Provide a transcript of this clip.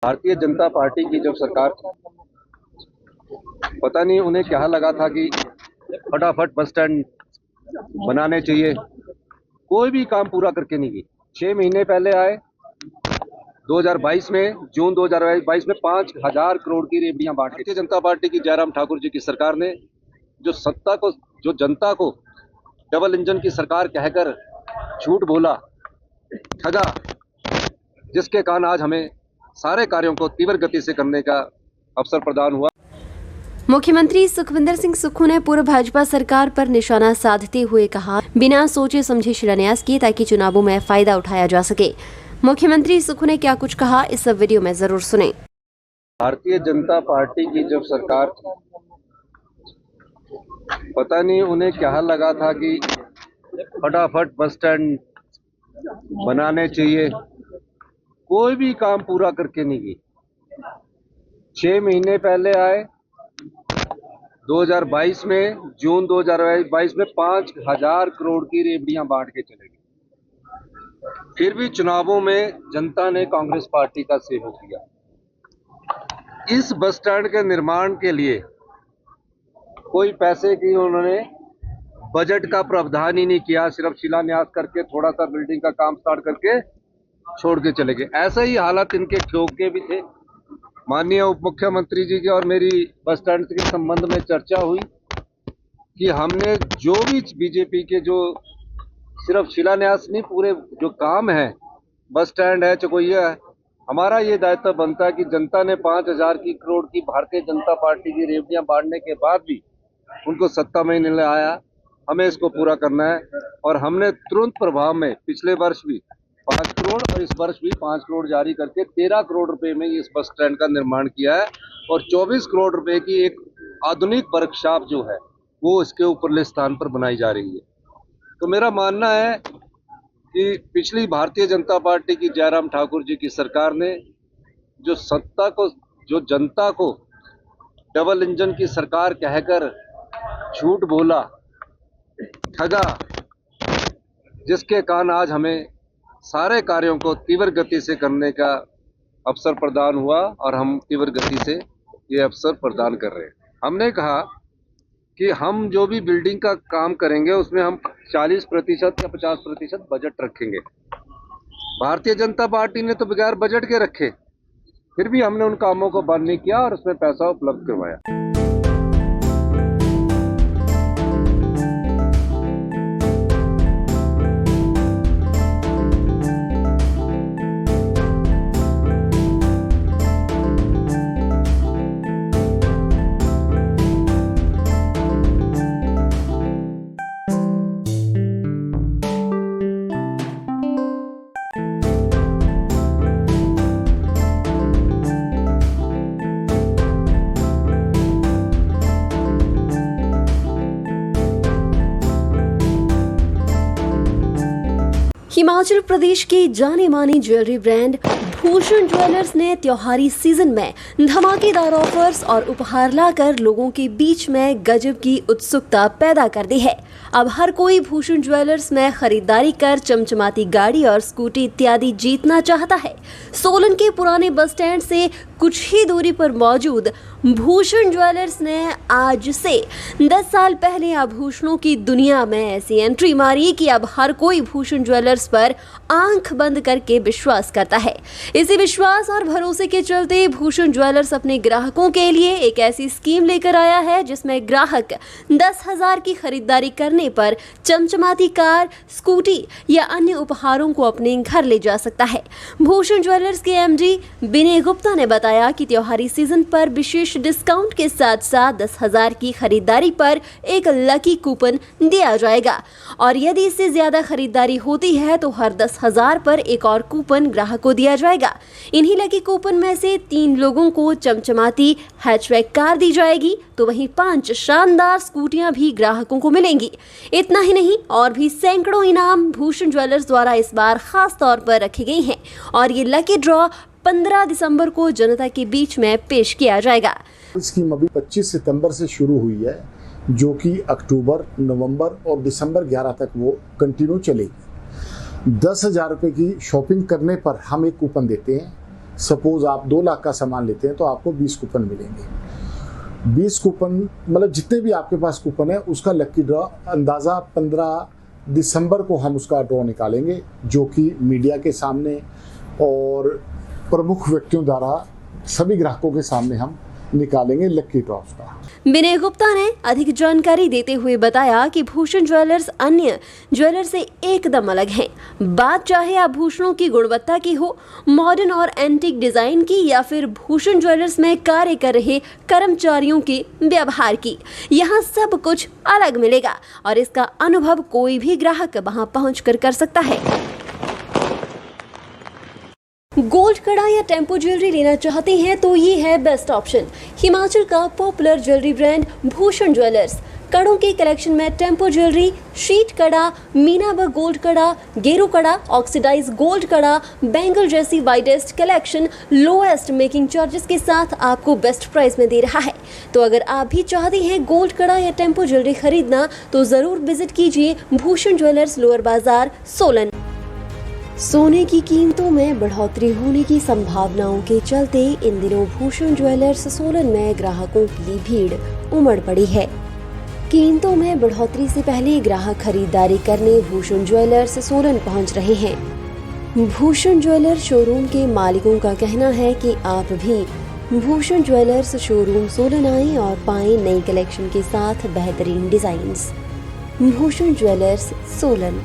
Bharatiya Janata party की जब सरकार थी, पता नहीं उन्हें क्या लगा था कि फटाफट बस स्टैंड बनाने चाहिए। कोई भी काम पूरा करके नहीं गई। 6 महीने पहले आए 2022 में, जून 2022 में 5,000 करोड़ की रेवड़ियां बांट। भारतीय जनता पार्टी की जयराम ठाकुर जी की सरकार ने जो जनता को डबल इंजन की सरकार कहकर झूठ बोला, ठगा, जिसके कारण आज हमें सारे कार्यों को तीव्र गति से करने का अवसर प्रदान हुआ। मुख्यमंत्री सुखविंदर सिंह सुक्खू ने पूर्व भाजपा सरकार पर निशाना साधते हुए कहा, बिना सोचे समझे शिलान्यास किए ताकि चुनावों में फायदा उठाया जा सके। मुख्यमंत्री सुक्खू ने क्या कुछ कहा, इस वीडियो में जरूर सुने। भारतीय जनता पार्टी की जब सरकार थी, पता नहीं उन्हें क्या लगा था कि फटाफट बस स्टैंड बनाने चाहिए। कोई भी काम पूरा करके नहीं गई। 6 महीने पहले आए 2022 में, जून 2022 में 5,000 करोड़ की रेवड़ियां बांट के चले गए। फिर भी चुनावों में जनता ने कांग्रेस पार्टी का सहयोग किया। इस बस स्टैंड के निर्माण के लिए कोई पैसे की उन्होंने बजट का प्रावधान ही नहीं किया। सिर्फ शिलान्यास करके थोड़ा सा बिल्डिंग का काम स्टार्ट करके छोड़ के चले गए। ऐसा ही हालत इनके ठोक के भी थे। माननीय उप मुख्यमंत्री जी की और मेरी बस स्टैंड के संबंध में चर्चा हुई कि हमने जो भी बीजेपी के जो सिर्फ शिलान्यास नहीं, पूरे जो काम है, बस स्टैंड है, चकोइया है, हमारा ये दायित्व बनता है कि जनता ने 5,000 करोड़ की भारतीय जनता पार्टी की रेवड़ियां बांटने के बाद भी उनको सत्ता में नहीं आया, हमें इसको पूरा करना है। और हमने तुरंत प्रभाव में पिछले वर्ष भी 5 करोड़ और इस वर्ष भी 5 करोड़ जारी करके 13 करोड़ रुपए में इस बस स्टैंड का निर्माण किया है। और 24 करोड़ रुपए की एक आधुनिक वर्कशॉप जो है वो इसके ऊपरले स्थान पर बनाई जा रही है। तो मेरा मानना है कि पिछली भारतीय जनता पार्टी की जयराम ठाकुर जी की सरकार ने जो जनता को डबल इंजन की सरकार कहकर झूठ बोला, ठगा, जिसके कारण आज हमें सारे कार्यों को तीव्र गति से करने का अवसर प्रदान हुआ और हम तीव्र गति से ये अवसर प्रदान कर रहे हैं। हमने कहा कि हम जो भी बिल्डिंग का काम करेंगे उसमें हम 40% या 50% बजट रखेंगे। भारतीय जनता पार्टी ने तो बगैर बजट के रखे, फिर भी हमने उन कामों को बंद नहीं किया और उसमें पैसा उपलब्ध करवाया। हिमाचल प्रदेश के जाने माने ज्वेलरी ब्रांड भूषण ज्वेलर्स ने त्योहारी सीजन में धमाकेदार ऑफर्स और उपहार लाकर लोगों के बीच में गजब की उत्सुकता पैदा कर दी है। अब हर कोई भूषण ज्वेलर्स में खरीदारी कर चमचमाती गाड़ी और स्कूटी इत्यादि जीतना चाहता है। सोलन के पुराने बस स्टैंड से कुछ ही दूरी पर मौजूद भूषण ज्वेलर्स ने आज से 10 साल पहले आभूषणों की दुनिया में ऐसी एंट्री मारी कि अब हर कोई भूषण ज्वेलर्स पर आंख बंद करके विश्वास करता है। इसी विश्वास और भरोसे के चलते भूषण ज्वेलर्स अपने ग्राहकों के लिए एक ऐसी स्कीम लेकर आया है जिसमें ग्राहक 10,000 की खरीदारी करने पर चमचमाती कार, स्कूटी या अन्य उपहारों को अपने घर ले जा सकता है। भूषण ज्वेलर्स के एमडी विनय गुप्ता ने बताया कि त्योहारी सीजन पर विशेष डिस्काउंट के साथ साथ 10,000 की खरीदारी पर एक लकी कूपन दिया जाएगा और यदि इससे ज्यादा खरीदारी होती है तो हर 10,000 पर एक और कूपन ग्राहक को दिया जाएगा। इन्हीं लकी कूपन में से 3 लोगों को चमचमाती हैचबैक कार दी जाएगी तो वहीं 5 शानदार स्कूटियां भी ग्राहकों को मिलेंगी। इतना ही नहीं, और भी सैकड़ों इनाम भूषण ज्वेलर्स द्वारा इस बार खास तौर पर रखे गए हैं और ये लकी ड्रॉ 15 दिसंबर को जनता के बीच में पेश किया जाएगा। स्कीम अभी 25 सितंबर से शुरू हुई है, जो कि अक्टूबर, नवंबर और दिसंबर 11 तक वो कंटिन्यू चलेगी। 10,000 रुपये की शॉपिंग करने पर हम एक कूपन देते हैं सपोज आप 2 लाख का सामान लेते हैं तो आपको 20 कूपन मिलेंगे। 20 कूपन मतलब जितने भी आपके पास कूपन है उसका लकी ड्रॉ अंदाज़ा 15 दिसंबर को हम उसका ड्रॉ निकालेंगे, जो कि मीडिया के सामने और प्रमुख व्यक्तियों द्वारा सभी ग्राहकों के सामने हम निकालेंगे लकी ड्रॉ का। विनय गुप्ता ने अधिक जानकारी देते हुए बताया कि भूषण ज्वेलर्स अन्य ज्वेलर से एकदम अलग है। बात चाहे आभूषणों की गुणवत्ता की हो, मॉडर्न और एंटीक डिजाइन की, या फिर भूषण ज्वेलर्स में कार्य कर रहे कर्मचारियों के व्यवहार की, यहाँ सब कुछ अलग मिलेगा और इसका अनुभव कोई भी ग्राहक वहां पहुंचकर कर सकता है। गोल्ड कड़ा या टेम्पो ज्वेलरी लेना चाहते हैं तो ये है बेस्ट ऑप्शन। हिमाचल का popular jewellery brand Bhushan jewellers कड़ों के कलेक्शन में टेम्पो ज्वेलरी, शीट कड़ा, मीना व गोल्ड कड़ा, गेरू कड़ा, ऑक्सीडाइज गोल्ड कड़ा, बैंगल जैसी widest collection lowest making charges के साथ आपको बेस्ट प्राइस में दे रहा है। तो अगर आप भी चाहते हैं गोल्ड कड़ा या टेम्पो ज्वेलरी खरीदना तो जरूर विजिट कीजिए भूषण ज्वेलर्स, लोअर बाजार, सोलन। सोने की कीमतों में बढ़ोतरी होने की संभावनाओं के चलते इन दिनों भूषण ज्वेलर्स सोलन में ग्राहकों की भीड़ उमड़ पड़ी है। कीमतों में बढ़ोतरी से पहले ग्राहक खरीदारी करने भूषण ज्वेलर्स सोलन पहुंच रहे हैं। भूषण ज्वेलर शोरूम के मालिकों का कहना है कि आप भी भूषण ज्वेलर्स शोरूम सोलन आएं और पाएं नई कलेक्शन के साथ बेहतरीन डिजाइन्स। भूषण ज्वेलर्स, सोलन।